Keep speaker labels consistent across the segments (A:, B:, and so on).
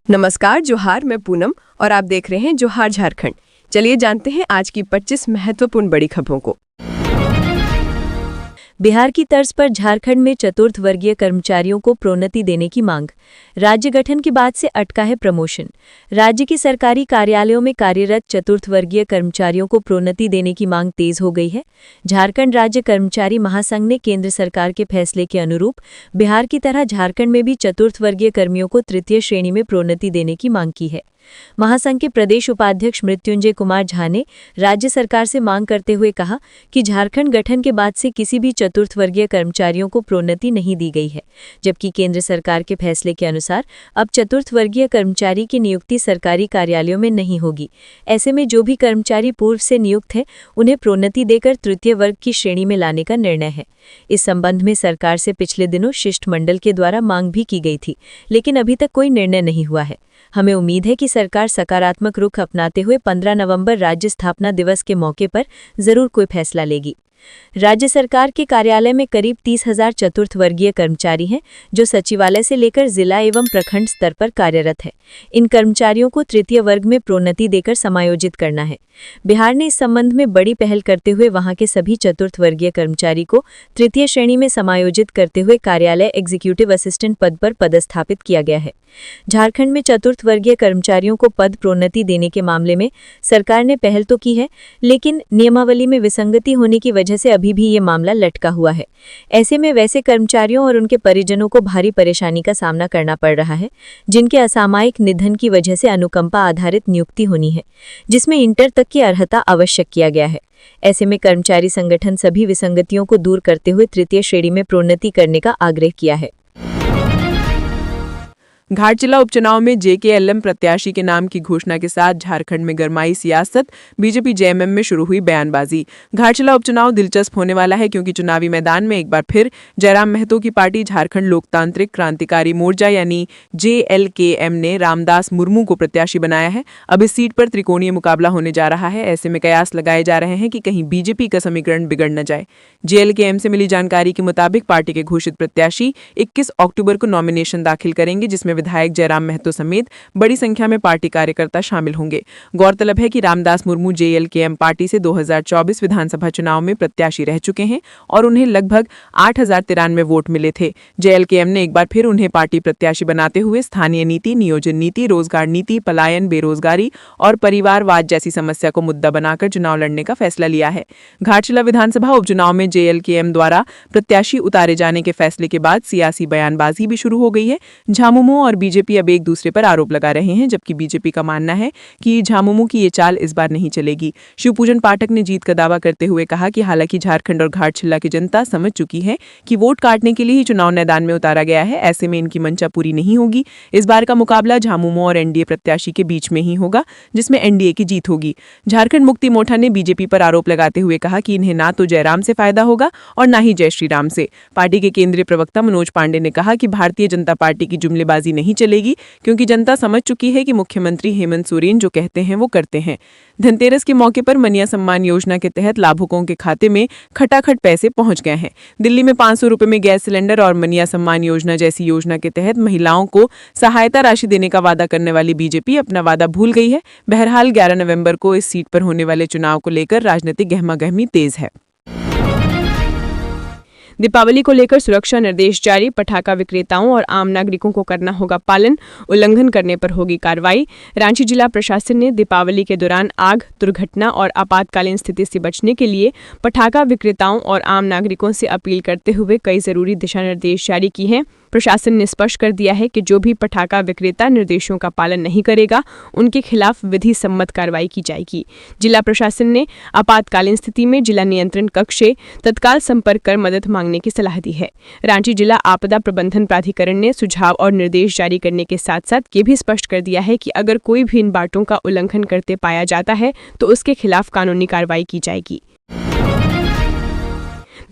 A: नमस्कार, जोहार। मैं पूनम और आप देख रहे हैं जोहार झारखंड। चलिए जानते हैं आज की 25 महत्वपूर्ण बड़ी खबरों को।
B: बिहार की तर्ज पर झारखंड में चतुर्थ वर्गीय कर्मचारियों को प्रोन्नति देने की मांग। राज्य गठन के बाद से अटका है प्रमोशन। राज्य के सरकारी कार्यालयों में कार्यरत चतुर्थ वर्गीय कर्मचारियों को प्रोन्नति देने की मांग तेज हो गई है। झारखंड राज्य कर्मचारी महासंघ ने केंद्र सरकार के फैसले के अनुरूप बिहार की तरह झारखंड में भी चतुर्थ वर्गीय कर्मियों को तृतीय श्रेणी में प्रोन्नति देने की मांग की है। महासंघ के प्रदेश उपाध्यक्ष मृत्युंजय कुमार झा ने राज्य सरकार से मांग करते हुए कहा कि झारखंड गठन के बाद से किसी भी चतुर्थ वर्गीय कर्मचारियों को प्रोन्नति नहीं दी गई है, जबकि केंद्र सरकार के फैसले के अनुसार अब चतुर्थ वर्गीय कर्मचारी की नियुक्ति सरकारी कार्यालयों में नहीं होगी। ऐसे में जो भी कर्मचारी पूर्व से नियुक्त हैं, उन्हें प्रोन्नति देकर तृतीय वर्ग की श्रेणी में लाने का निर्णय है। इस संबंध में सरकार से पिछले दिनों शिष्टमंडल के द्वारा मांग भी की गई थी, लेकिन अभी तक कोई निर्णय नहीं हुआ है। हमें उम्मीद है कि सरकार सकारात्मक रुख अपनाते हुए 15 नवंबर राज्य स्थापना दिवस के मौके पर जरूर कोई फैसला लेगी। राज्य सरकार के कार्यालय में करीब 30,000 चतुर्थ वर्गीय कर्मचारी हैं, जो सचिवालय से लेकर जिला एवं प्रखंड स्तर पर कार्यरत हैं। इन कर्मचारियों को तृतीय वर्ग में प्रोन्नति देकर समायोजित करना है। बिहार ने इस संबंध में बड़ी पहल करते हुए वहां के सभी चतुर्थ वर्गीय कर्मचारी को तृतीय श्रेणी में समायोजित करते हुए कार्यालय एग्जीक्यूटिव असिस्टेंट पद पर पदस्थापित किया गया है। झारखंड में चतुर्थ वर्गीय कर्मचारियों को पद प्रोन्नति देने के मामले में सरकार ने पहल तो की है, लेकिन नियमावली में विसंगति होने की वजह से अभी भी ये मामला लटका हुआ है। ऐसे में वैसे कर्मचारियों और उनके परिजनों को भारी परेशानी का सामना करना पड़ रहा है, जिनके असामयिक निधन की वजह से अनुकंपा आधारित नियुक्ति होनी है, जिसमें इंटर तक की अर्हता आवश्यक किया गया है। ऐसे में कर्मचारी संगठन सभी विसंगतियों को दूर करते हुए तृतीय श्रेणी में प्रोन्नति करने का आग्रह किया है।
A: घाट जिला उपचुनाव में जेकेएलएम प्रत्याशी के नाम की घोषणा के साथ झारखंड में गरमाई सियासत। बीजेपी जेएमएम में शुरू हुई बयानबाजी। घाट जिला उपचुनाव दिलचस्प होने वाला है, क्योंकि चुनावी मैदान में एक बार फिर जयराम महतो की पार्टी झारखंड लोकतांत्रिक क्रांतिकारी मोर्चा यानी जेएलकेएम ने रामदास मुर्मू को प्रत्याशी बनाया है। अब इस सीट पर त्रिकोणीय मुकाबला होने जा रहा है। ऐसे में कयास लगाए जा रहे हैं कि कहीं बीजेपी का समीकरण बिगड़ न जाए। जेएलकेएम से मिली जानकारी के मुताबिक पार्टी के घोषित प्रत्याशी 21 अक्टूबर को नॉमिनेशन दाखिल करेंगे, जिसमें विधायक जयराम महतो समेत बड़ी संख्या में पार्टी कार्यकर्ता शामिल होंगे। गौरतलब है कि रामदास मुर्मू जेएलकेएम पार्टी से 2024 विधानसभा चुनाव में प्रत्याशी रह चुके हैं और उन्हें लगभग 8,093 वोट मिले थे। जेएलकेएम ने एक बार फिर उन्हें पार्टी प्रत्याशी बनाते हुए स्थानीय नीति, नियोजन नीति, रोजगार नीति, पलायन, बेरोजगारी और परिवारवाद जैसी समस्या को मुद्दा बनाकर चुनाव लड़ने का फैसला लिया है। घाटशिला विधानसभा उपचुनाव में जेएलकेएम द्वारा प्रत्याशी उतारे जाने के फैसले के बाद सियासी बयानबाजी भी शुरू हो गई है। झामुमो और बीजेपी अब एक दूसरे पर आरोप लगा रहे हैं, जबकि बीजेपी का मानना है कि झामुमो की ये चाल इस बार नहीं चलेगी। शिवपूजन पाठक ने जीत का दावा करते हुए कहा कि हालांकि झारखंड और घाटशिला की जनता समझ चुकी है कि वोट काटने के लिए ही चुनाव मैदान में उतारा गया है, ऐसे में इनकी मंशा पूरी नहीं होगी। इस बार का मुकाबला झामुमो और एनडीए प्रत्याशी के बीच में ही होगा, जिसमें एनडीए की जीत होगी। झारखंड मुक्ति मोर्चा ने बीजेपी पर आरोप लगाते हुए कहा कि इन्हें ना तो जयराम से फायदा होगा और ना ही जय श्री राम से। पार्टी के केंद्रीय प्रवक्ता मनोज पांडे ने कहा कि भारतीय जनता पार्टी की जुमलेबाजी नहीं चलेगी, क्योंकि जनता समझ चुकी है कि मुख्यमंत्री हेमंत सोरेन जो कहते हैं वो करते हैं। धनतेरस के मौके पर मनिया सम्मान योजना के तहत लाभुकों के खाते में खटाखट पैसे पहुंच गए हैं। दिल्ली में 500 रुपए में गैस सिलेंडर और मनिया सम्मान योजना जैसी योजना के तहत महिलाओं को सहायता राशि देने का वादा करने वाली बीजेपी अपना वादा भूल गई है। बहरहाल 11 नवंबर को इस सीट पर होने वाले चुनाव को लेकर राजनीतिक गहमागहमी तेज है। दीपावली को लेकर सुरक्षा निर्देश जारी। पटाखा विक्रेताओं और आम नागरिकों को करना होगा पालन, उल्लंघन करने पर होगी कार्रवाई। रांची जिला प्रशासन ने दीपावली के दौरान आग, दुर्घटना और आपातकालीन स्थिति से बचने के लिए पटाखा विक्रेताओं और आम नागरिकों से अपील करते हुए कई जरूरी दिशा निर्देश जारी की हैं। प्रशासन ने स्पष्ट कर दिया है कि जो भी पटाखा विक्रेता निर्देशों का पालन नहीं करेगा, उनके खिलाफ विधि सम्मत कार्रवाई की जाएगी। जिला प्रशासन ने आपातकालीन स्थिति में जिला नियंत्रण कक्ष से तत्काल संपर्क कर मदद मांगने की सलाह दी है। रांची जिला आपदा प्रबंधन प्राधिकरण ने सुझाव और निर्देश जारी करने के साथ साथ ये भी स्पष्ट कर दिया है कि अगर कोई भी इन बातों का उल्लंघन करते पाया जाता है तो उसके खिलाफ कानूनी कार्रवाई की जाएगी।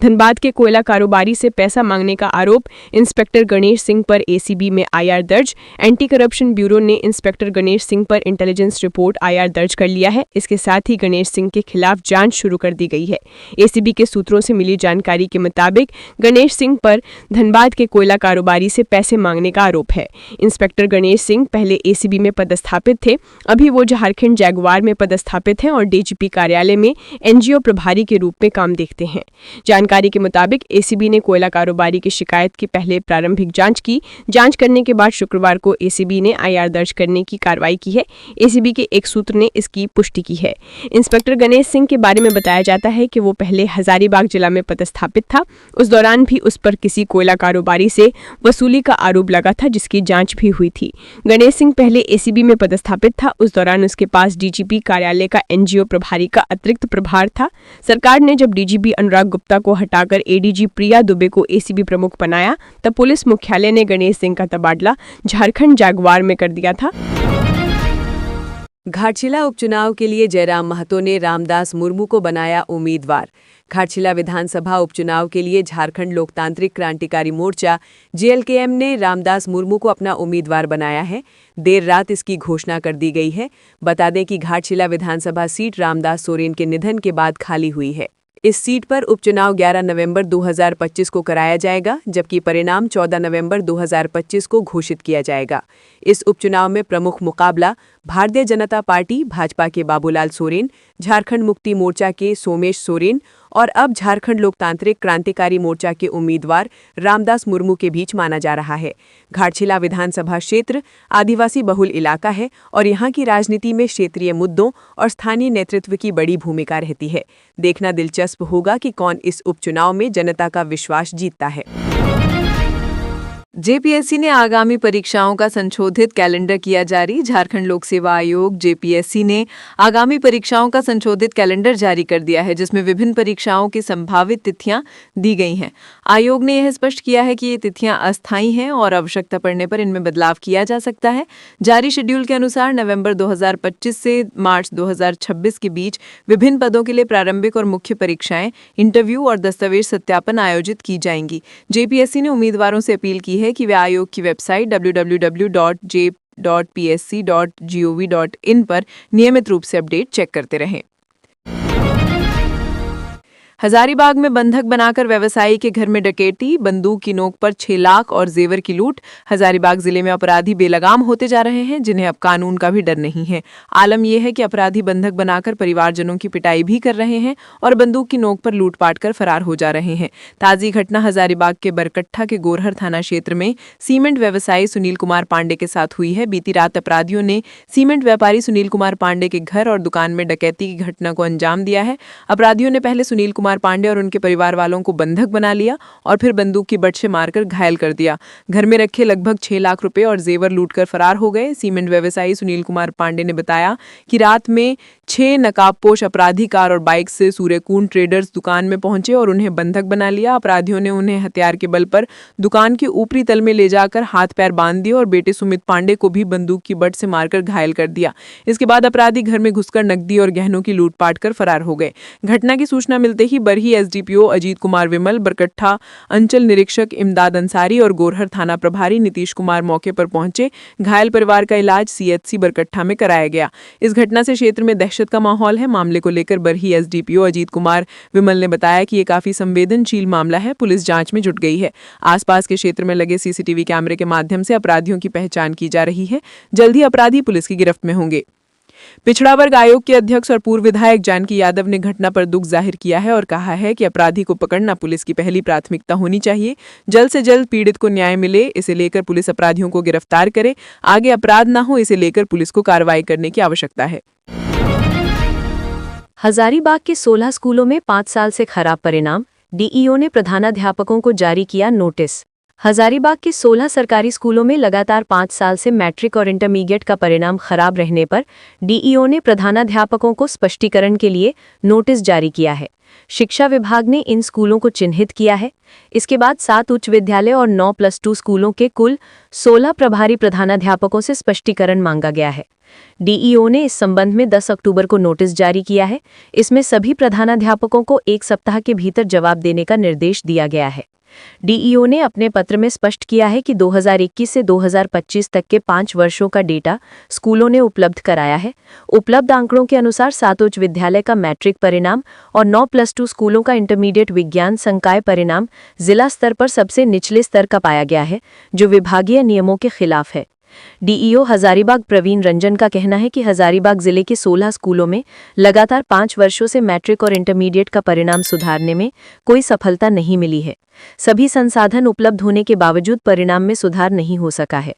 C: धनबाद के कोयला कारोबारी से पैसा मांगने का आरोप, इंस्पेक्टर गणेश सिंह पर एसीबी में आईआर दर्ज। एंटी करप्शन ब्यूरो ने इंस्पेक्टर गणेश सिंह पर इंटेलिजेंस रिपोर्ट आईआर दर्ज कर लिया है। इसके साथ ही गणेश सिंह के खिलाफ जांच शुरू कर दी गई है। एसीबी के सूत्रों से मिली जानकारी के मुताबिक गणेश सिंह पर धनबाद के कोयला कारोबारी से पैसे मांगने का आरोप है। इंस्पेक्टर गणेश सिंह पहले एसीबी में पदस्थापित थे, अभी वो झारखंड जगुआर में पदस्थापित हैं और डीजीपी कार्यालय में एनजीओ प्रभारी के रूप में काम देखते हैं। जानकारी के मुताबिक एसीबी ने कोयला कारोबारी की शिकायत की पहले प्रारंभिक जांच की। जांच करने के बाद शुक्रवार को एसीबी ने आईआर दर्ज करने की कार्रवाई की है। एसीबी के एक सूत्र ने इसकी पुष्टि की है। इंस्पेक्टर गणेश सिंह के बारे में बताया जाता है कि वो पहले हजारीबाग जिला में पदस्थापित था। उस दौरान भी उस पर किसी कोयला कारोबारी से वसूली का आरोप लगा था, जिसकी जांच भी हुई थी। गणेश सिंह पहले एसीबी में पदस्थापित था। उस दौरान उसके पास डीजीपी कार्यालय का एनजीओ प्रभारी का अतिरिक्त प्रभार था। सरकार ने जब डीजीपी अनुराग गुप्ता को हटाकर एडीजी प्रिया दुबे को एसीबी प्रमुख बनाया, तब पुलिस मुख्यालय ने गणेश सिंह का तबादला झारखंड जगुआर में कर दिया था।
D: घाटशिला उपचुनाव के लिए जयराम महतो ने रामदास मुर्मू को बनाया उम्मीदवार। घाटशिला विधानसभा उपचुनाव के लिए झारखंड लोकतांत्रिक क्रांतिकारी मोर्चा जेएलकेएम ने रामदास मुर्मू को अपना उम्मीदवार बनाया है। देर रात इसकी घोषणा कर दी गई है। बता दें कि घाटशिला विधानसभा सीट रामदास सोरेन के निधन के बाद खाली हुई है। इस सीट पर उपचुनाव 11 नवंबर 2025 को कराया जाएगा, जबकि परिणाम 14 नवंबर 2025 को घोषित किया जाएगा। इस उपचुनाव में प्रमुख मुकाबला भारतीय जनता पार्टी भाजपा के बाबूलाल सोरेन, झारखंड मुक्ति मोर्चा के सोमेश सोरेन और अब झारखंड लोकतांत्रिक क्रांतिकारी मोर्चा के उम्मीदवार रामदास मुर्मू के बीच माना जा रहा है। घाटशिला विधानसभा क्षेत्र आदिवासी बहुल इलाका है और यहाँ की राजनीति में क्षेत्रीय मुद्दों और स्थानीय नेतृत्व की बड़ी भूमिका रहती है। देखना दिलचस्प होगा कि कौन इस उपचुनाव में जनता का विश्वास जीतता है।
A: जेपीएससी ने आगामी परीक्षाओं का संशोधित कैलेंडर किया जारी। झारखंड लोक सेवा आयोग जेपीएससी ने आगामी परीक्षाओं का संशोधित कैलेंडर जारी कर दिया है, जिसमें विभिन्न परीक्षाओं की संभावित तिथियां दी गई हैं। आयोग ने यह स्पष्ट किया है कि ये तिथियां अस्थायी हैं और आवश्यकता पड़ने पर इनमें बदलाव किया जा सकता है। जारी शेड्यूल के अनुसार नवंबर 2025 से मार्च 2026 के बीच विभिन्न पदों के लिए प्रारंभिक और मुख्य परीक्षाएं, इंटरव्यू और दस्तावेज सत्यापन आयोजित की जाएंगी। जेपीएससी ने उम्मीदवारों से अपील की है कि वे आयोग की वेबसाइट www.jp.psc.gov.in पर नियमित रूप से अपडेट चेक करते रहें। हजारीबाग में बंधक बनाकर व्यवसायी के घर में डकैती, बंदूक की नोक पर 6 लाख और जेवर की लूट। हजारीबाग जिले में अपराधी बेलगाम होते जा रहे हैं, जिन्हें अब कानून का भी डर नहीं है। आलम यह है कि अपराधी बंधक बनाकर परिवारजनों की पिटाई भी कर रहे हैं और बंदूक की नोक पर लूटपाट कर फरार हो जा रहे हैं। ताजी घटना हजारीबाग के बरकट्ठा के गोरहर थाना क्षेत्र में सीमेंट व्यवसायी सुनील कुमार पांडे के साथ हुई है। बीती रात अपराधियों ने सीमेंट व्यापारी सुनील कुमार पांडे के घर और दुकान में डकैती की घटना को अंजाम दिया है। अपराधियों ने पहले सुनील कुमार पांडे और उनके परिवार वालों को बंधक बना लिया और फिर बंदूक की बट से मारकर घायल कर दिया। घर में रखे लगभग 6 लाख रुपए और जेवर लूटकर फरार हो गए। सीमेंट व्यवसायी सुनील कुमार पांडे ने बताया कि रात में 6 नकाबपोश अपराधी कार और बाइक से सूर्यकुंड ट्रेडर्स दुकान में पहुंचे और उन्हें बंधक बना लिया। अपराधियों ने उन्हें हथियार के बल पर दुकान के ऊपरी तल में ले जाकर हाथ पैर बांध दिए और बेटे सुमित पांडे को भी बंदूक की बट से मारकर घायल कर दिया। इसके बाद अपराधी घर में घुसकर नकदी और गहनों की लूटपाट कर फरार हो गए। घटना की सूचना मिलते ही बरही एसडीपीओ अजीत कुमार विमल, बरकट्ठा अंचल निरीक्षक इमदाद अंसारी और गोरहर थाना प्रभारी नीतीश कुमार मौके पर पहुंचे। घायल परिवार का इलाज सीएचसी बरकट्ठा में कराया गया। इस घटना से क्षेत्र में दहशत का माहौल है। मामले को लेकर बरही एसडीपीओ अजीत कुमार विमल ने बताया कि ये काफी संवेदनशील मामला है, पुलिस जांच में जुट गई है। आसपास के क्षेत्र में लगे सीसीटीवी कैमरे के माध्यम से अपराधियों की पहचान की जा रही है। जल्द ही अपराधी पुलिस की गिरफ्त में होंगे। पिछड़ा वर्ग आयोग के अध्यक्ष और पूर्व विधायक जानकी यादव ने घटना पर दुख जाहिर किया है और कहा है कि अपराधी को पकड़ना पुलिस की पहली प्राथमिकता होनी चाहिए। जल्द से जल्द पीड़ित को न्याय मिले, इसे लेकर पुलिस अपराधियों को गिरफ्तार करे। आगे अपराध न हो, इसे लेकर पुलिस को कार्रवाई करने की आवश्यकता है।
B: हजारीबाग के 16 स्कूलों में 5 साल से खराब परिणाम, डीईओ ने प्रधानाध्यापकों को जारी किया नोटिस। हजारीबाग के 16 सरकारी स्कूलों में लगातार 5 साल से मैट्रिक और इंटरमीडिएट का परिणाम खराब रहने पर डीईओ ने प्रधानाध्यापकों को स्पष्टीकरण के लिए नोटिस जारी किया है। शिक्षा विभाग ने इन स्कूलों को चिन्हित किया है। इसके बाद 7 उच्च विद्यालय और 9+2 स्कूलों के कुल 16 प्रभारी प्रधानाध्यापकों से स्पष्टीकरण मांगा गया है। डीईओ ने इस संबंध में 10 अक्टूबर को नोटिस जारी किया है। इसमें सभी प्रधानाध्यापकों को 1 सप्ताह के भीतर जवाब देने का निर्देश दिया गया है। डीईओ ने अपने पत्र में स्पष्ट किया है कि 2021 से 2025 तक के 5 वर्षों का डेटा स्कूलों ने उपलब्ध कराया है। उपलब्ध आंकड़ों के अनुसार 7 उच्च विद्यालय का मैट्रिक परिणाम और 9+2 स्कूलों का इंटरमीडिएट विज्ञान संकाय परिणाम जिला स्तर पर सबसे निचले स्तर का पाया गया है, जो विभागीय नियमों के खिलाफ है। डीईओ हजारीबाग प्रवीण रंजन का कहना है कि हजारीबाग जिले के 16 स्कूलों में लगातार 5 वर्षों से मैट्रिक और इंटरमीडिएट का परिणाम सुधारने में कोई सफलता नहीं मिली है। सभी संसाधन उपलब्ध होने के बावजूद परिणाम में सुधार नहीं हो सका है।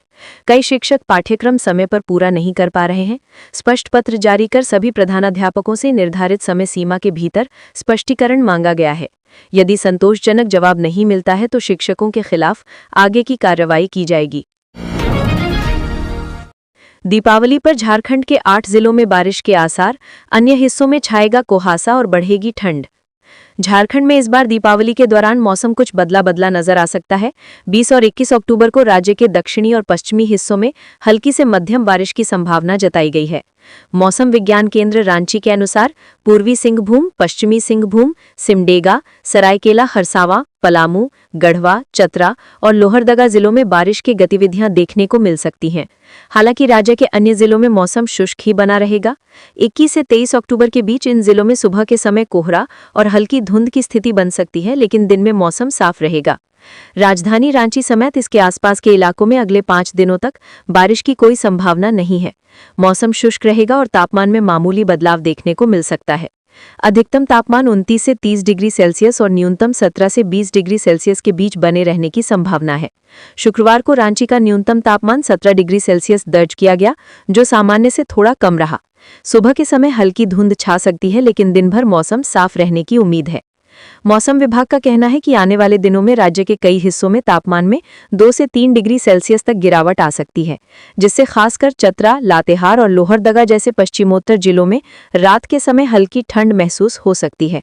B: कई शिक्षक पाठ्यक्रम समय पर पूरा नहीं कर पा रहे हैं। स्पष्ट पत्र जारी कर सभी प्रधानाध्यापकों से निर्धारित समय सीमा के भीतर स्पष्टीकरण मांगा गया है। यदि संतोषजनक जवाब नहीं मिलता है तो शिक्षकों के खिलाफ आगे की कार्रवाई की जाएगी। दीपावली पर झारखंड के 8 जिलों में बारिश के आसार, अन्य हिस्सों में छाएगा कुहासा और बढ़ेगी ठंड। झारखंड में इस बार दीपावली के दौरान मौसम कुछ बदला नजर आ सकता है। 20 और 21 अक्टूबर को राज्य के दक्षिणी और पश्चिमी हिस्सों में हल्की से मध्यम बारिश की संभावना जताई गई है। मौसम विज्ञान केंद्र रांची के अनुसार पूर्वी सिंहभूम, पश्चिमी सिंहभूम, सिमडेगा, सरायकेला खरसावां, पलामू, गढ़वा, चतरा और लोहरदगा जिलों में बारिश की गतिविधियां देखने को मिल सकती हैं। हालांकि राज्य के अन्य जिलों में मौसम शुष्क ही बना रहेगा। 21 से 23 अक्टूबर के बीच इन जिलों में सुबह के समय कोहरा और हल्की धुंध की स्थिति बन सकती है, लेकिन दिन में मौसम साफ रहेगा। राजधानी रांची समेत इसके आसपास के इलाकों में अगले 5 दिनों तक बारिश की कोई संभावना नहीं है। मौसम शुष्क रहेगा और तापमान में मामूली बदलाव देखने को मिल सकता है। अधिकतम तापमान 29 से 30 डिग्री सेल्सियस और न्यूनतम 17 से 20 डिग्री सेल्सियस के बीच बने रहने की संभावना है। शुक्रवार को रांची का न्यूनतम तापमान 17 डिग्री सेल्सियस दर्ज किया गया, जो सामान्य से थोड़ा कम रहा। सुबह के समय हल्की धुंध छा सकती है, लेकिन दिन भर मौसम साफ रहने की उम्मीद है। मौसम विभाग का कहना है कि आने वाले दिनों में राज्य के कई हिस्सों में तापमान में 2 से 3 डिग्री सेल्सियस तक गिरावट आ सकती है, जिससे खासकर चतरा, लातेहार और लोहरदगा जैसे पश्चिमोत्तर जिलों में रात के समय हल्की ठंड महसूस हो सकती है।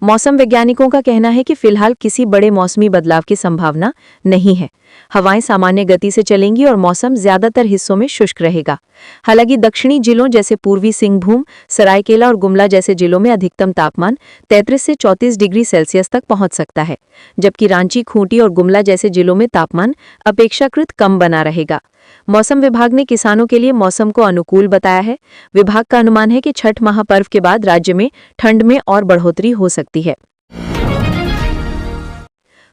B: मौसम वैज्ञानिकों का कहना है कि फिलहाल किसी बड़े मौसमी बदलाव की संभावना नहीं है। हवाएं सामान्य गति से चलेंगी और मौसम ज्यादातर हिस्सों में शुष्क रहेगा। हालांकि दक्षिणी जिलों जैसे पूर्वी सिंहभूम, सरायकेला और गुमला जैसे जिलों में अधिकतम तापमान 33 से 34 डिग्री सेल्सियस तक पहुंच सकता है, जबकि रांची, खूंटी और गुमला जैसे जिलों में तापमान अपेक्षाकृत कम बना रहेगा। मौसम विभाग ने किसानों के लिए मौसम को अनुकूल बताया है। विभाग का अनुमान है कि छठ महापर्व के बाद राज्य में ठंड में और बढ़ोतरी हो सकती है।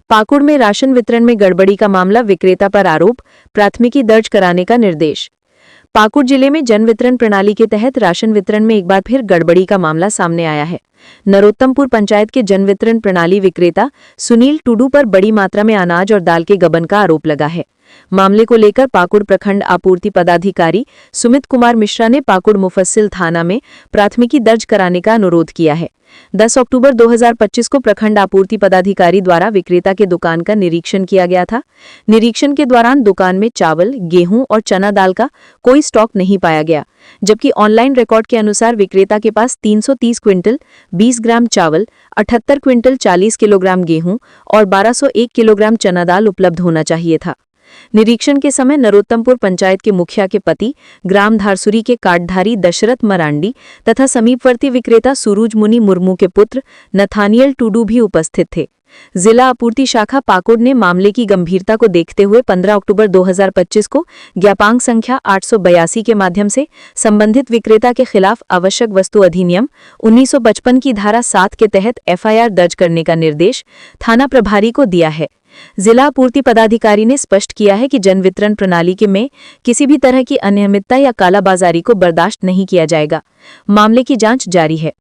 B: पाकुड़ में राशन वितरण में गड़बड़ी का मामला, विक्रेता पर आरोप, प्राथमिकी दर्ज कराने का निर्देश। पाकुड़ जिले में जन वितरण प्रणाली के तहत राशन वितरण में एक बार फिर गड़बड़ी का मामला सामने आया है। नरोत्तमपुर पंचायत के जन वितरण प्रणाली विक्रेता सुनील टुडू पर बड़ी मात्रा में अनाज और दाल के गबन का आरोप लगा है। मामले को लेकर पाकुड़ प्रखंड आपूर्ति पदाधिकारी सुमित कुमार मिश्रा ने पाकुड़ मुफस्सिल थाना में प्राथमिकी दर्ज कराने का अनुरोध किया है। 10 अक्टूबर 2025 को प्रखंड आपूर्ति पदाधिकारी द्वारा विक्रेता के दुकान का निरीक्षण किया गया था। निरीक्षण के दौरान दुकान में चावल, गेहूं और चना दाल का कोई स्टॉक नहीं पाया गया, जबकि ऑनलाइन रिकॉर्ड के अनुसार विक्रेता के पास 330 क्विंटल 20 ग्राम चावल, 78 क्विंटल 40 किलोग्राम गेहूं और 1201 किलोग्राम चना दाल उपलब्ध होना चाहिए था। निरीक्षण के समय नरोत्तमपुर पंचायत के मुखिया के पति, ग्राम धारसुरी के कार्डधारी दशरथ मरांडी तथा समीपवर्ती विक्रेता सूरज मुनि मुर्मू के पुत्र नथानियल टुडू भी उपस्थित थे। जिला आपूर्ति शाखा पाकुड़ ने मामले की गंभीरता को देखते हुए 15 अक्टूबर 2025 को ज्ञापांक संख्या 882 के माध्यम से संबंधित विक्रेता के खिलाफ आवश्यक वस्तु अधिनियम 1955 की धारा 7 के तहत एफआईआर दर्ज करने का निर्देश थाना प्रभारी को दिया है। जिला आपूर्ति पदाधिकारी ने स्पष्ट किया है कि जन वितरण प्रणाली के में किसी भी तरह की अनियमितता या कालाबाजारी को बर्दाश्त नहीं किया जाएगा। मामले की जांच जारी है।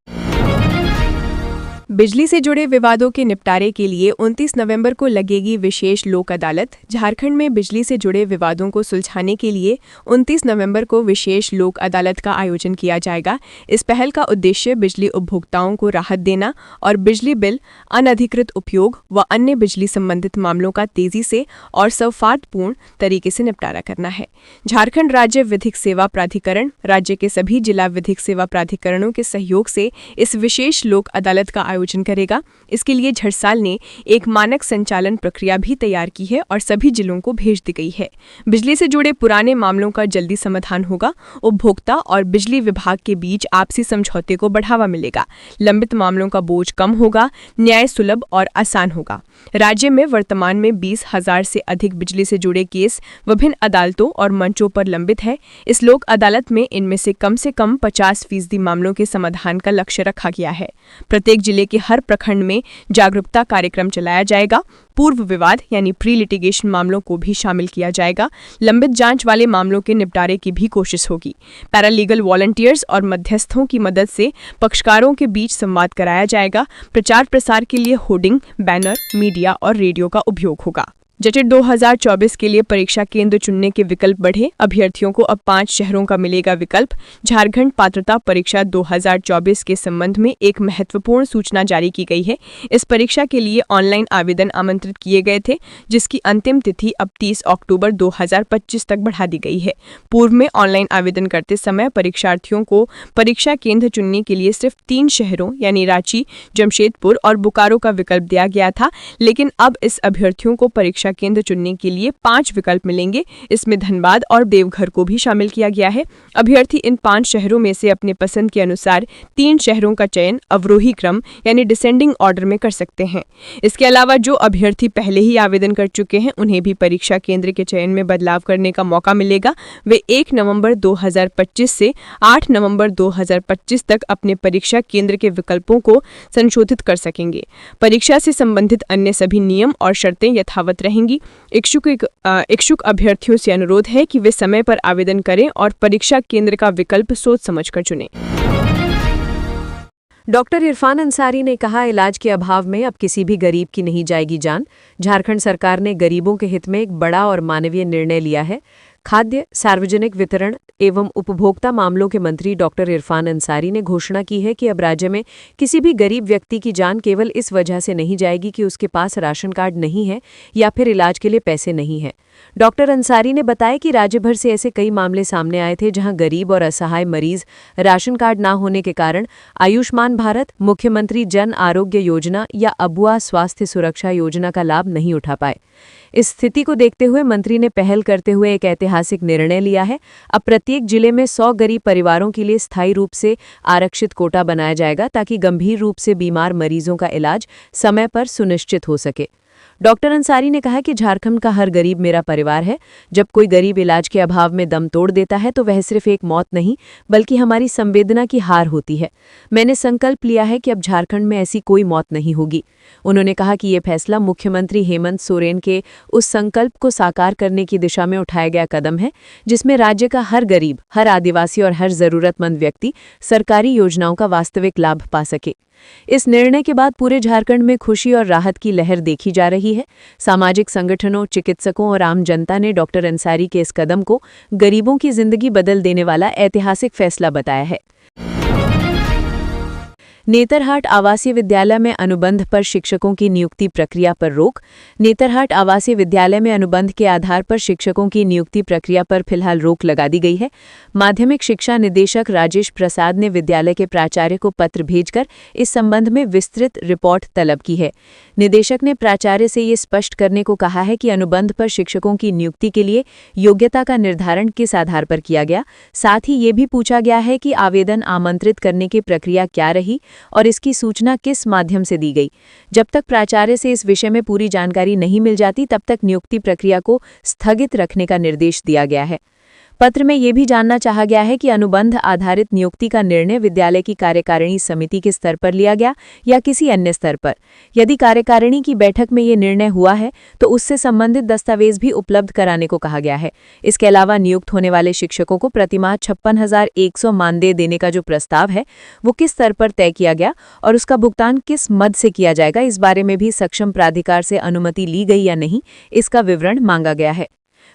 C: बिजली से जुड़े विवादों के निपटारे के लिए 29 नवंबर को लगेगी विशेष लोक अदालत। झारखंड में बिजली से जुड़े विवादों को सुलझाने के लिए 29 नवंबर को विशेष लोक अदालत का आयोजन किया जाएगा। इस पहल का उद्देश्य बिजली उपभोक्ताओं को राहत देना और बिजली बिल, अनधिकृत उपयोग व अन्य बिजली संबंधित मामलों का तेजी से और सौहार्दपूर्ण तरीके से निपटारा करना है। झारखंड राज्य विधिक सेवा प्राधिकरण राज्य के सभी जिला विधिक सेवा प्राधिकरणों के सहयोग से इस विशेष लोक अदालत का आयोजन करेगा। इसके लिए झड़साल ने एक मानक संचालन प्रक्रिया भी तैयार की है और सभी जिलों को भेज दी गई है। बिजली से जुड़े पुराने मामलों का जल्दी समाधान होगा। उपभोक्ता और बिजली विभाग के बीच आपसी समझौते को बढ़ावा मिलेगा। लंबित मामलों का बोझ कम होगा। न्याय सुलभ और आसान होगा। राज्य में वर्तमान में 20,000 से अधिक बिजली से जुड़े केस विभिन्न अदालतों और मंचों पर लंबित है। इस लोक अदालत में इनमें से कम 50% मामलों के समाधान का लक्ष्य रखा गया है। प्रत्येक जिले के हर प्रखंड में जागरूकता कार्यक्रम चलाया जाएगा। पूर्व विवाद यानी प्री लिटिगेशन मामलों को भी शामिल किया जाएगा। लंबित जांच वाले मामलों के निपटारे की भी कोशिश होगी। पैरालीगल वॉलंटियर्स और मध्यस्थों की मदद से पक्षकारों के बीच संवाद कराया जाएगा। प्रचार प्रसार के लिए होर्डिंग, बैनर, मीडिया और रेडियो का उपयोग होगा। जटेट 2024 के लिए परीक्षा केंद्र चुनने के विकल्प बढ़े। अभ्यर्थियों को अब 5 शहरों का मिलेगा विकल्प। झारखंड पात्रता परीक्षा 2024 के संबंध में एक महत्वपूर्ण सूचना जारी की गई है। इस परीक्षा के लिए ऑनलाइन आवेदन आमंत्रित किए गए थे, जिसकी अंतिम तिथि अब 30 अक्टूबर 2025 तक बढ़ा दी गई है। पूर्व में ऑनलाइन आवेदन करते समय परीक्षार्थियों को परीक्षा केंद्र चुनने के लिए सिर्फ 3 शहरों यानी रांची, जमशेदपुर और बोकारो का विकल्प दिया गया था, लेकिन अब इस अभ्यर्थियों को परीक्षा केंद्र चुनने के लिए 5 विकल्प मिलेंगे। इसमें धनबाद और देवघर को भी शामिल किया गया है। अभ्यर्थी इन 5 शहरों में से अपने पसंद के अनुसार 3 शहरों का चयन अवरोही क्रम यानी डिसेंडिंग ऑर्डर में कर सकते हैं। इसके अलावा जो अभ्यर्थी पहले ही आवेदन कर चुके हैं, उन्हें भी परीक्षा केंद्र के चयन में बदलाव करने का मौका मिलेगा। वे 1 नवंबर 2025 से 8 नवंबर 2025 तक अपने परीक्षा केंद्र के विकल्पों को संशोधित कर सकेंगे। परीक्षा से संबंधित अन्य सभी नियम और शर्तें यथावत रहेंगी। इच्छुक अभ्यर्थियों से अनुरोध है कि वे समय पर आवेदन करें और परीक्षा केंद्र का विकल्प सोच समझकर चुनें।
D: डॉक्टर इरफान अंसारी ने कहा, इलाज के अभाव में अब किसी भी गरीब की नहीं जाएगी जान। झारखंड सरकार ने गरीबों के हित में एक बड़ा और मानवीय निर्णय लिया है। खाद्य, सार्वजनिक वितरण एवं उपभोक्ता मामलों के मंत्री डॉक्टर इरफान अंसारी ने घोषणा की है कि अब राज्य में किसी भी गरीब व्यक्ति की जान केवल इस वजह से नहीं जाएगी कि उसके पास राशन कार्ड नहीं है या फिर इलाज के लिए पैसे नहीं हैं। डॉक्टर अंसारी ने बताया कि राज्य भर से ऐसे कई मामले सामने आए थे जहां गरीब और असहाय मरीज राशन कार्ड न होने के कारण आयुष्मान भारत, मुख्यमंत्री जन आरोग्य योजना या अबुआ स्वास्थ्य सुरक्षा योजना का लाभ नहीं उठा पाए। इस स्थिति को देखते हुए मंत्री ने पहल करते हुए एक ऐतिहासिक निर्णय लिया है। अब प्रत्येक जिले में 100 गरीब परिवारों के लिए स्थायी रूप से आरक्षित कोटा बनाया जाएगा ताकि गंभीर रूप से बीमार मरीजों का इलाज समय पर सुनिश्चित हो सके। डॉक्टर अंसारी ने कहा कि झारखंड का हर गरीब मेरा परिवार है। जब कोई गरीब इलाज के अभाव में दम तोड़ देता है तो वह सिर्फ एक मौत नहीं बल्कि हमारी संवेदना की हार होती है। मैंने संकल्प लिया है कि अब झारखंड में ऐसी कोई मौत नहीं होगी। उन्होंने कहा कि ये फैसला मुख्यमंत्री हेमंत सोरेन के उस संकल्प को साकार करने की दिशा में उठाया गया कदम है, जिसमें राज्य का हर गरीब, हर आदिवासी और हर जरूरतमंद व्यक्ति सरकारी योजनाओं का वास्तविक लाभ पा सके। इस निर्णय के बाद पूरे झारखंड में खुशी और राहत की लहर देखी जा रही है। सामाजिक संगठनों, चिकित्सकों और आम जनता ने डॉक्टर अंसारी के इस कदम को गरीबों की जिंदगी बदल देने वाला ऐतिहासिक फैसला बताया है। नेतरहाट आवासीय विद्यालय में अनुबंध पर शिक्षकों की नियुक्ति प्रक्रिया पर रोक। नेतरहाट आवासीय विद्यालय में अनुबंध के आधार पर शिक्षकों की नियुक्ति प्रक्रिया पर फिलहाल रोक लगा दी गई है। माध्यमिक शिक्षा निदेशक राजेश प्रसाद ने विद्यालय के प्राचार्य को पत्र भेजकर इस संबंध में विस्तृत रिपोर्ट तलब की है। निदेशक ने प्राचार्य से ये स्पष्ट करने को कहा है कि अनुबंध पर शिक्षकों की नियुक्ति के लिए योग्यता का निर्धारण किस आधार पर किया गया। साथ ही ये भी पूछा गया है कि आवेदन आमंत्रित करने की प्रक्रिया क्या रही और इसकी सूचना किस माध्यम से दी गई। जब तक प्राचार्य से इस विषय में पूरी जानकारी नहीं मिल जाती, तब तक नियुक्ति प्रक्रिया को स्थगित रखने का निर्देश दिया गया है।
B: पत्र में ये भी जानना चाहा गया है कि अनुबंध आधारित नियुक्ति का निर्णय विद्यालय की कार्यकारिणी समिति के स्तर पर लिया गया या किसी अन्य स्तर पर। यदि कार्यकारिणी की बैठक में ये निर्णय हुआ है तो उससे संबंधित दस्तावेज भी उपलब्ध कराने को कहा गया है। इसके अलावा नियुक्त होने वाले शिक्षकों को प्रतिमाह 56,100 मानदेय देने का जो प्रस्ताव है वो किस स्तर पर तय किया गया और उसका भुगतान किस मद से किया जाएगा, इस बारे में भी सक्षम प्राधिकार से अनुमति ली गई या नहीं, इसका विवरण मांगा गया है।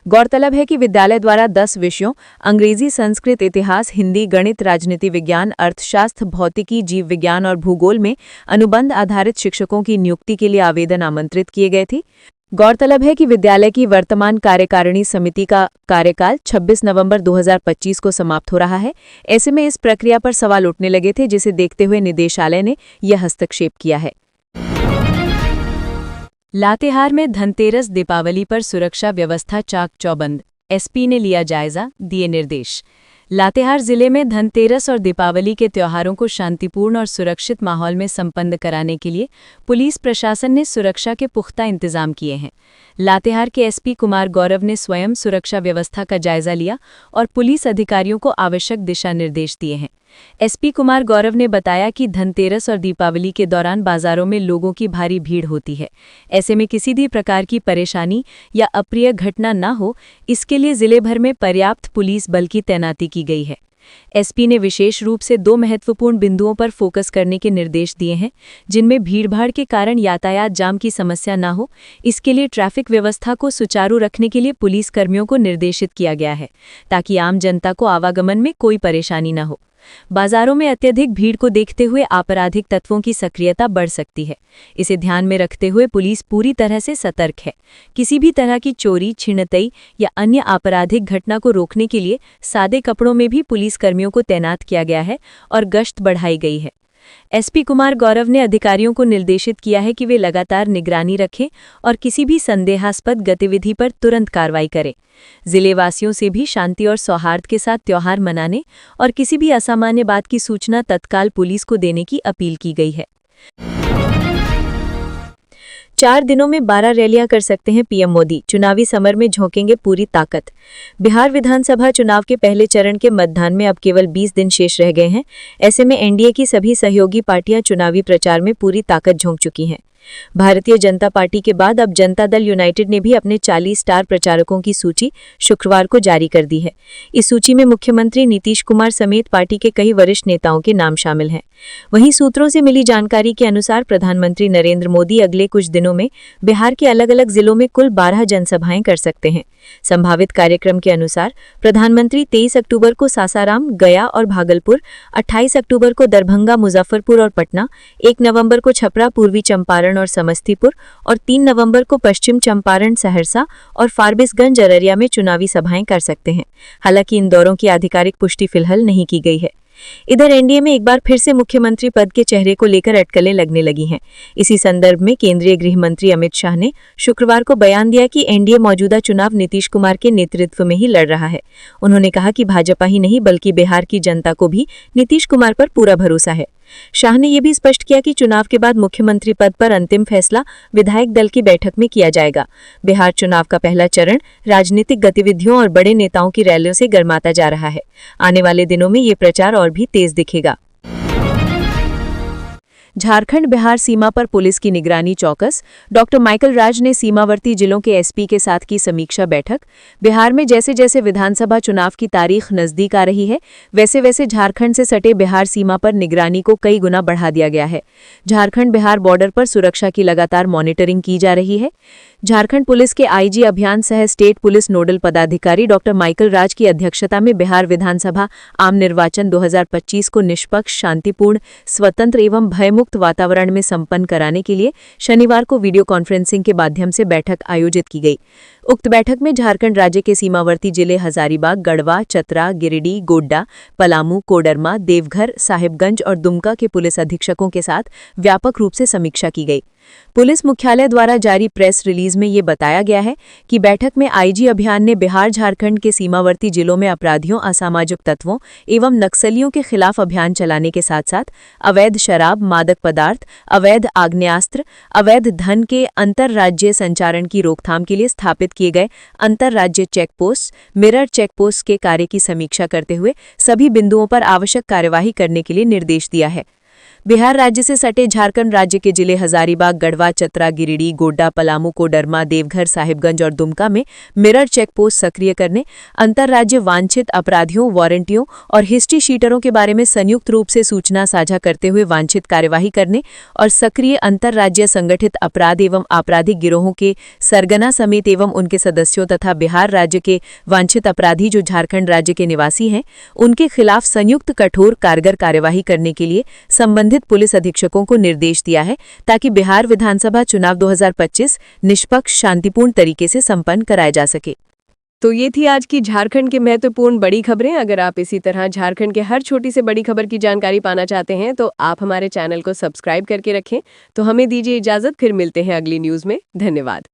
B: गौरतलब है कि विद्यालय द्वारा 10 विषयों अंग्रेजी, संस्कृत, इतिहास, हिंदी, गणित, राजनीति विज्ञान, अर्थशास्त्र, भौतिकी, जीव विज्ञान और भूगोल में अनुबंध आधारित शिक्षकों की नियुक्ति के लिए आवेदन आमंत्रित किए गए थे। गौरतलब है कि विद्यालय की वर्तमान कार्यकारिणी समिति का कार्यकाल 26 नवंबर 2025 को समाप्त हो रहा है। ऐसे में इस प्रक्रिया पर सवाल उठने लगे थे, जिसे देखते हुए निदेशालय ने यह हस्तक्षेप किया है। लातेहार में धनतेरस दीपावली पर सुरक्षा व्यवस्था चाक चौबंद, एसपी ने लिया जायजा, दिए निर्देश। लातेहार जिले में धनतेरस और दीपावली के त्योहारों को शांतिपूर्ण और सुरक्षित माहौल में संपन्न कराने के लिए पुलिस प्रशासन ने सुरक्षा के पुख्ता इंतजाम किए हैं। लातेहार के एसपी कुमार गौरव ने स्वयं सुरक्षा व्यवस्था का जायजा लिया और पुलिस अधिकारियों को आवश्यक दिशा निर्देश दिए हैं। एसपी कुमार गौरव ने बताया कि धनतेरस और दीपावली के दौरान बाजारों में लोगों की भारी भीड़ होती है। ऐसे में किसी भी प्रकार की परेशानी या अप्रिय घटना न हो, इसके लिए जिले भर में पर्याप्त पुलिस बल की तैनाती की गई है। एसपी ने विशेष रूप से 2 महत्वपूर्ण बिंदुओं पर फोकस करने के निर्देश दिए हैं, जिनमें भीड़भाड़ के कारण यातायात जाम की समस्या न हो, इसके लिए ट्रैफिक व्यवस्था को सुचारू रखने के लिए पुलिस कर्मियों को निर्देशित किया गया है, ताकि आम जनता को आवागमन में कोई परेशानी न हो। बाजारों में अत्यधिक भीड़ को देखते हुए आपराधिक तत्वों की सक्रियता बढ़ सकती है। इसे ध्यान में रखते हुए पुलिस पूरी तरह से सतर्क है। किसी भी तरह की चोरी, छिनतई या अन्य आपराधिक घटना को रोकने के लिए सादे कपड़ों में भी पुलिस कर्मियों को तैनात किया गया है और गश्त बढ़ाई गई है। एसपी कुमार गौरव ने अधिकारियों को निर्देशित किया है कि वे लगातार निगरानी रखें और किसी भी संदेहास्पद गतिविधि पर तुरंत कार्रवाई करें। जिलेवासियों से भी शांति और सौहार्द के साथ त्योहार मनाने और किसी भी असामान्य बात की सूचना तत्काल पुलिस को देने की अपील की गई है। 4 दिनों में 12 रैलियां कर सकते हैं पीएम मोदी, चुनावी समर में झोंकेंगे पूरी ताकत। बिहार विधानसभा चुनाव के पहले चरण के मतदान में अब केवल 20 दिन शेष रह गए हैं। ऐसे में एनडीए की सभी सहयोगी पार्टियां चुनावी प्रचार में पूरी ताकत झोंक चुकी हैं। भारतीय जनता पार्टी के बाद अब जनता दल यूनाइटेड ने भी अपने 40 स्टार प्रचारकों की सूची शुक्रवार को जारी कर दी है। इस सूची में मुख्यमंत्री नीतीश कुमार समेत पार्टी के कई वरिष्ठ नेताओं के नाम शामिल हैं। वहीं सूत्रों से मिली जानकारी के अनुसार प्रधानमंत्री नरेंद्र मोदी अगले कुछ दिनों में बिहार के अलग अलग जिलों में कुल 12 जनसभाएं कर सकते हैं। संभावित कार्यक्रम के अनुसार प्रधानमंत्री 23 अक्टूबर को सासाराम, गया और भागलपुर, 28 अक्टूबर को दरभंगा, मुजफ्फरपुर और पटना, 1 नवंबर को छपरा, पूर्वी चंपारण और समस्तीपुर और 3 नवंबर को पश्चिम चंपारण, सहरसा और फारबिसगंज, अररिया में चुनावी सभाएं कर सकते हैं। हालांकि इन दौरों की आधिकारिक पुष्टि फिलहाल नहीं की गई है। इधर एनडीए में एक बार फिर से मुख्यमंत्री पद के चेहरे को लेकर अटकलें लगने लगी हैं। इसी संदर्भ में केंद्रीय गृह मंत्री अमित शाह ने शुक्रवार को बयान दिया कि एनडीए मौजूदा चुनाव नीतीश कुमार के नेतृत्व में ही लड़ रहा है। उन्होंने कहा कि भाजपा ही नहीं बल्कि बिहार की जनता को भी नीतीश कुमार पर पूरा भरोसा है। शाह ने यह भी स्पष्ट किया कि चुनाव के बाद मुख्यमंत्री पद पर अंतिम फैसला विधायक दल की बैठक में किया जाएगा। बिहार चुनाव का पहला चरण राजनीतिक गतिविधियों और बड़े नेताओं की रैलियों से गर्माता जा रहा है। आने वाले दिनों में ये प्रचार और भी तेज दिखेगा। झारखंड बिहार सीमा पर पुलिस की निगरानी चौकस, डॉक्टर माइकल राज ने सीमावर्ती जिलों के एसपी के साथ की समीक्षा बैठक। बिहार में जैसे जैसे विधानसभा चुनाव की तारीख नजदीक आ रही है, वैसे वैसे झारखंड से सटे बिहार सीमा पर निगरानी को कई गुना बढ़ा दिया गया है। झारखंड बिहार बॉर्डर पर सुरक्षा की लगातार मॉनिटरिंग की जा रही है। झारखंड पुलिस के आईजी अभियान सह स्टेट पुलिस नोडल पदाधिकारी डॉक्टर माइकल राज की अध्यक्षता में बिहार विधानसभा आम निर्वाचन 2025 को निष्पक्ष, शांतिपूर्ण, स्वतंत्र एवं भयमुक्त वातावरण में संपन्न कराने के लिए शनिवार को वीडियो कॉन्फ्रेंसिंग के माध्यम से बैठक आयोजित की गई। उक्त बैठक में झारखंड राज्य के सीमावर्ती जिले हजारीबाग, गढ़वा, चतरा, गिरिडीह, गोड्डा, पलामू, कोडरमा, देवघर, साहिबगंज और दुमका के पुलिस अधीक्षकों के साथ व्यापक रूप से समीक्षा की गई। पुलिस मुख्यालय द्वारा जारी प्रेस रिलीज में ये बताया गया है कि बैठक में आईजी अभियान ने बिहार झारखंड के सीमावर्ती जिलों में अपराधियों, असामाजिक तत्वों एवं नक्सलियों के खिलाफ अभियान चलाने के साथ साथ अवैध शराब, मादक पदार्थ, अवैध आग्नेयास्त्र, अवैध धन के अंतर्राज्यीय संचारण की रोकथाम के लिए स्थापित किए गए अंतर्राज्यीय चेकपोस्ट, मिरर चेकपोस्ट के कार्य की समीक्षा करते हुए सभी बिंदुओं पर आवश्यक कार्यवाही करने के लिए निर्देश दिया है। बिहार राज्य से सटे झारखंड राज्य के जिले हजारीबाग, गढ़वा, चतरा, गिरिडीह, गोड्डा, पलामू, कोडरमा, देवघर, साहिबगंज और दुमका में मिरर चेकपोस्ट सक्रिय करने, अंतर्राज्य वांछित अपराधियों, वारंटियों और हिस्ट्री शीटरों के बारे में संयुक्त रूप से सूचना साझा करते हुए वांछित कार्यवाही करने और सक्रिय अंतर्राज्यीय संगठित अपराध एवं आपराधिक गिरोहों के सरगना समेत एवं उनके सदस्यों तथा बिहार राज्य के वांछित अपराधी जो झारखंड राज्य के निवासी हैं, उनके खिलाफ संयुक्त कठोर कारगर कार्यवाही करने के लिए संबंधित पुलिस अधीक्षकों को निर्देश दिया है ताकि बिहार विधानसभा चुनाव 2025 निष्पक्ष, शांतिपूर्ण तरीके से संपन्न कराया जा सके।
C: तो ये थी आज की झारखंड की महत्वपूर्ण बड़ी खबरें। अगर आप इसी तरह झारखंड के हर छोटी से बड़ी खबर की जानकारी पाना चाहते हैं तो आप हमारे चैनल को सब्सक्राइब करके रखें। तो हमें दीजिए इजाजत, फिर मिलते हैं अगली न्यूज़ में। धन्यवाद।